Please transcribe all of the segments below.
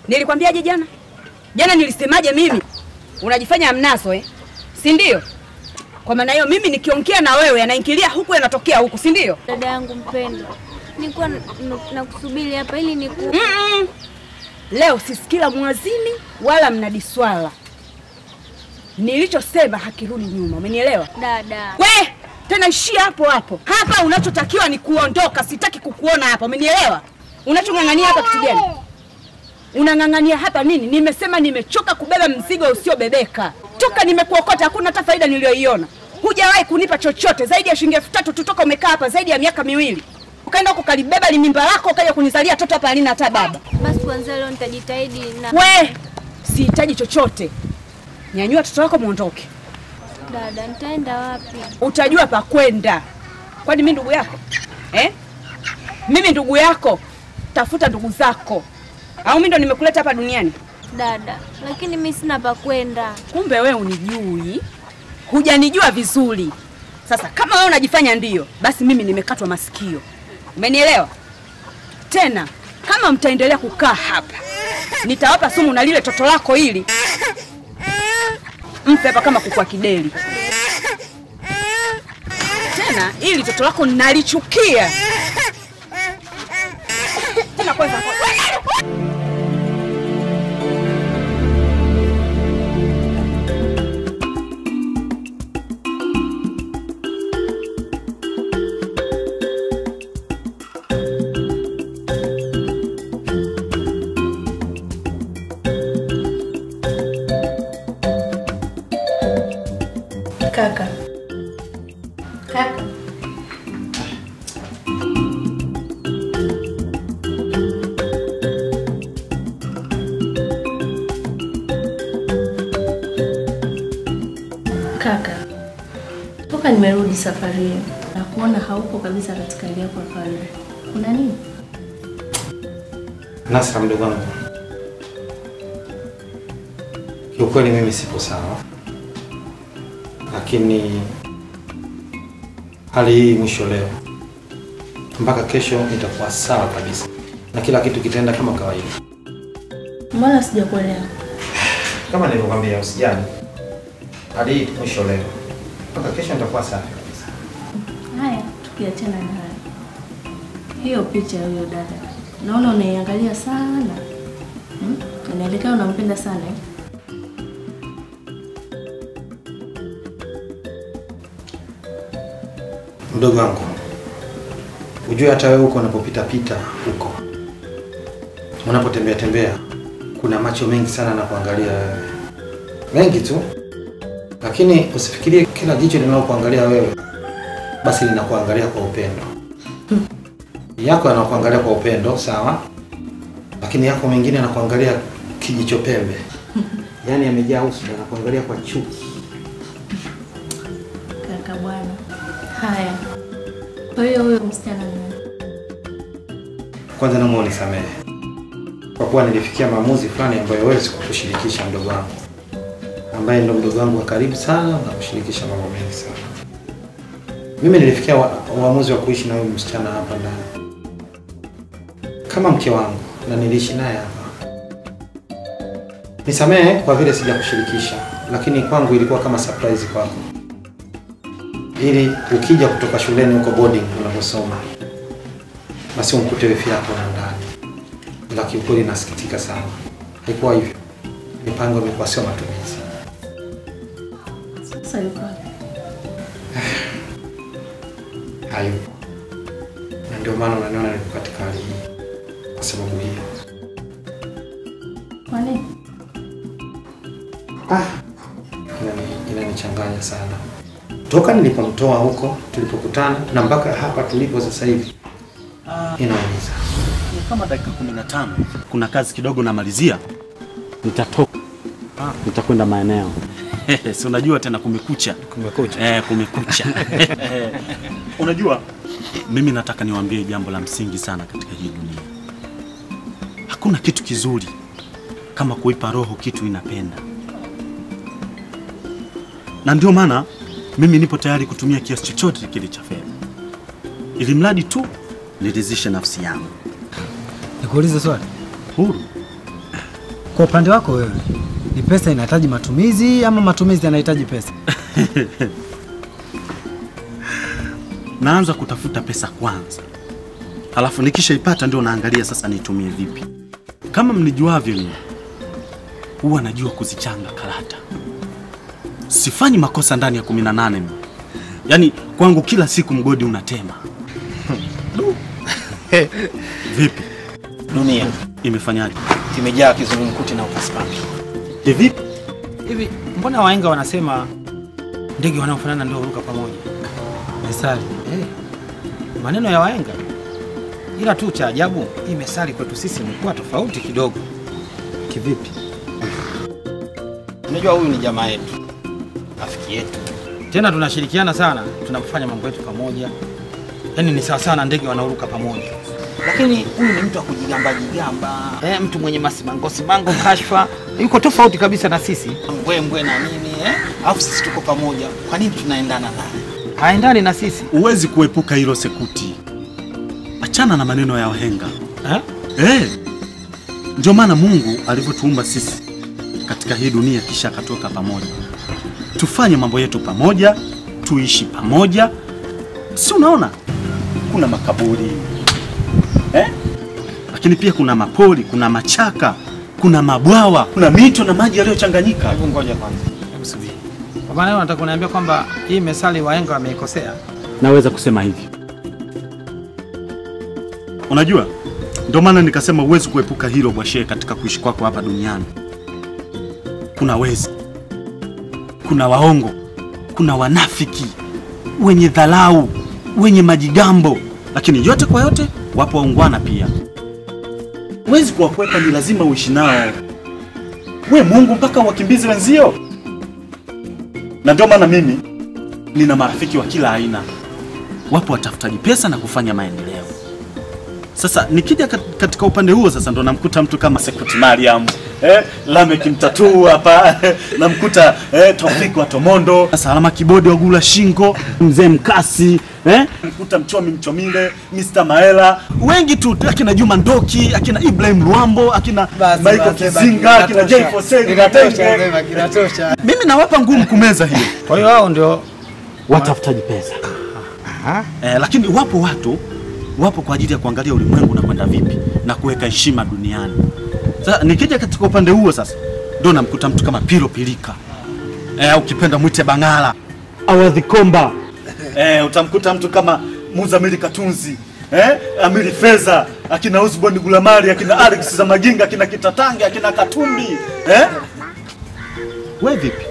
Nilikwambiaje jana? Jana nilisemaje mimi? Unajifanya mnaso si ndio? Kwa maana hiyo mimi nikiongea na wewe yanaingilia huku yanatokea huku, si ndio? Dada yangu mpendwa, nilikuwa nakusubiri hapa ili Leo sisikila mwazini wala mnadiswala. Nilichosema hakirudi nyuma, umenielewa? Dada. We, tena ishia hapo hapo. Hapa unachotakiwa ni kuondoka, sitaki kukuona hapa, umenielewa? Unachongangania hapa kitu gani? Unangangania hapa nini? Nimesema nimechoka kubeba mzigo usiobebeka. Toka nimekuokota hakuna hata faida niliyoiona. Hujawahi kunipa chochote zaidi ya shilingi 3000 tutoka umekaa hapa zaidi ya miaka 2. Ukaenda huko kalibeba limimba lako ukaja kunizalia toto hapa halina hata baba. Basi kwanza leo nitajitahidi na we, sihitaji chochote. Nyanyua toto wako muondoke. Dada, nitaenda wapi? Utajua pa kwenda. Kwani mimi ndugu yako? Mimi ndugu yako. Tafuta ndugu zako. Au mimi ndo nimekuleta hapa duniani? Dada, lakini mimi sina pa kwenda. Kumbe wewe unijui. Hujanijua vizuri. Sasa kama wewe unajifanya ndio, basi mimi nimekatwa masikio. Umenielewa? Tena kama mtaendelea kukaa hapa, nitawapa sumu na lile toto lako hili. Mpe hapa kama kuku wa kideli. Tena ili toto lako nalichukia. Tena kwanza Kaka. Kaka, toka nimerudi safari na kuona haupo kabisa katika hali yako ya kawaida. Kuna nini? Nasra mdogo wangu. Kiukweli mimi sipo sawa. Lakini hali hii mwisho leo. Mpaka kesho nitakuwa sawa kabisa. Na kila kitu kitaenda kama kawaida. Mbona sijakuelewa? Kama nilivyokuambia usijali. Hadi hii mwisho leo. Mpaka kesho nitakuwa sawa kabisa. Haya, tukiachana na haya. Hiyo picha ya huyo dada. Naona unaiangalia sana. Inaelekea unampenda sana Mdogo wangu. Ujue hata wewe uko unapopita pita huko. Unapotembea tembea kuna macho mengi sana na kuangalia wewe. Mengi tu. Lakini usifikirie kila jicho linalokuangalia wewe basi linakuangalia kwa upendo. Yako yanakuangalia kwa upendo, sawa? Lakini yako mengine yanakuangalia kijicho pembe. Yaani yamejaa uso na kuangalia kwa chuki. Kaka bwana. Haya. Kwa hiyo huyo msichana ni Kwanza naomba unisamehe. Kwa kuwa nilifikia maamuzi fulani ambayo wewe sikukushirikisha mdogo wangu. Ambaye ndo mdogo wangu wa karibu sana na kushirikisha mambo mengi sana. Mimi nilifikia uamuzi wa kuishi na huyu msichana hapa ndani. Kama mke wangu na niliishi naye hapa. Nisamehe kwa vile sijakushirikisha, lakini kwangu ilikuwa kama surprise kwako. Ili ukija kutoka shuleni huko boarding unaposoma basi umkute wifi yako na ndani. Ila kiukweli nasikitika sana. Haikuwa hivyo. Mipango imekuwa sio matumizi. sasa yuko. Hayupo. Na ndio maana unaniona niko katika hali hii. Kwa sababu hiyo. Kwa nini? Inanichanganya sana. Toka nilipomtoa huko tulipokutana na mpaka hapa tulipo sasa hivi. Inaumiza. Kama dakika 15 kuna kazi kidogo namalizia. Nitatoka. Nitakwenda maeneo. Si unajua tena kumekucha. Kumekucha. Kumekucha. Unajua mimi nataka niwaambie jambo la msingi sana katika hii dunia. Hakuna kitu kizuri kama kuipa roho kitu inapenda. Na ndio maana mimi nipo tayari kutumia kiasi chochote kile cha fedha. Ili mradi tu niridhishe nafsi yangu. Nikuulize swali. Huru. Kwa upande wako wewe, ni pesa inahitaji matumizi ama matumizi yanahitaji pesa? Naanza kutafuta pesa kwanza, halafu nikishaipata ndio naangalia sasa nitumie vipi. Kama mnijuavyo mimi, huwa najua kuzichanga karata. Sifanyi makosa ndani ya 18 mimi. Yaani kwangu kila siku mgodi unatema. Vipi? Dunia Imefanyaje? imejaa kizungumkuti na upasipapi. Vipi? Hivi mbona wahenga wanasema ndege wanaofanana ndio huruka pamoja? Methali. Maneno ya wahenga. Ila tu cha ajabu, hii methali kwetu sisi imekuwa tofauti kidogo. Kivipi? Unajua huyu ni jamaa yetu, rafiki yetu, tena tunashirikiana sana tunapofanya mambo yetu pamoja. Yaani ni sawa sana ndege wanaoruka pamoja. Lakini huyu ni mtu wa kujigamba, mtu mwenye masimango kashfa. Yuko tofauti kabisa na sisi. Mbwembwe na nini, alafu sisi tuko pamoja. Kwa nini tunaendana naye? Haendani na sisi. Huwezi kuepuka hilo Sekuti. Achana na maneno ya wahenga. Ndio maana Mungu alivyotuumba sisi katika hii dunia kisha akatoka pamoja. Tufanye mambo yetu pamoja, tuishi pamoja. Si unaona? Kuna makaburi. Lakini pia kuna mapori, kuna machaka, kuna mabwawa, kuna mito na maji yaliyochanganyika. Hebu ngoja kwanza. Hebu subiri. Kwa maana wewe unataka kuniambia kwamba hii methali wahenga wameikosea? Naweza kusema hivi. Unajua? Ndio maana nikasema uwezi kuepuka hilo Bwashe katika kuishi kwako hapa duniani. Kuna wezi, kuna waongo, kuna wanafiki, wenye dharau, wenye majigambo, lakini yote kwa yote wapo waungwana pia. Huwezi kuwakwepa, ni lazima uishi nao. We Mungu mpaka wakimbizi wenzio. Na ndio maana mimi nina marafiki wa kila aina. Wapo watafutaji pesa na kufanya maendeleo. Sasa nikija katika upande huo sasa ndo namkuta mtu kama Sekuti Mariam, Lamek Mtatu hapa, namkuta Taufik wa Tomondo, Salama Kibodi wa Gula Shingo, Mzee Mkasi, namkuta Mchomi Mchomile, Mr. Maela, wengi tu, akina Juma Ndoki, akina Ibrahim Luambo, akina Michael Kizinga, akina Jay Foseli. Kinatosha. Mimi nawapa ngumu kumeza hiyo. Kwa hiyo hao ndio watafutaji pesa. Lakini wapo kwa ajili ya kuangalia ulimwengu na kwenda vipi na kuweka heshima duniani. Sasa nikija katika upande huo sasa ndio namkuta mtu kama Pilo Pilika. Ukipenda mwite Bangala. Awadhi Komba. Utamkuta mtu kama Muzamili Katunzi. Amiri Feza, akina Osborne Gulamari, akina Alex za Maginga, akina Kitatange, akina Katumbi. Wewe vipi?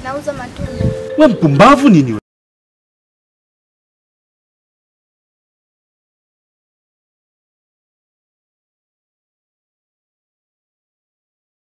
Nauza matunda. Wewe mpumbavu nini?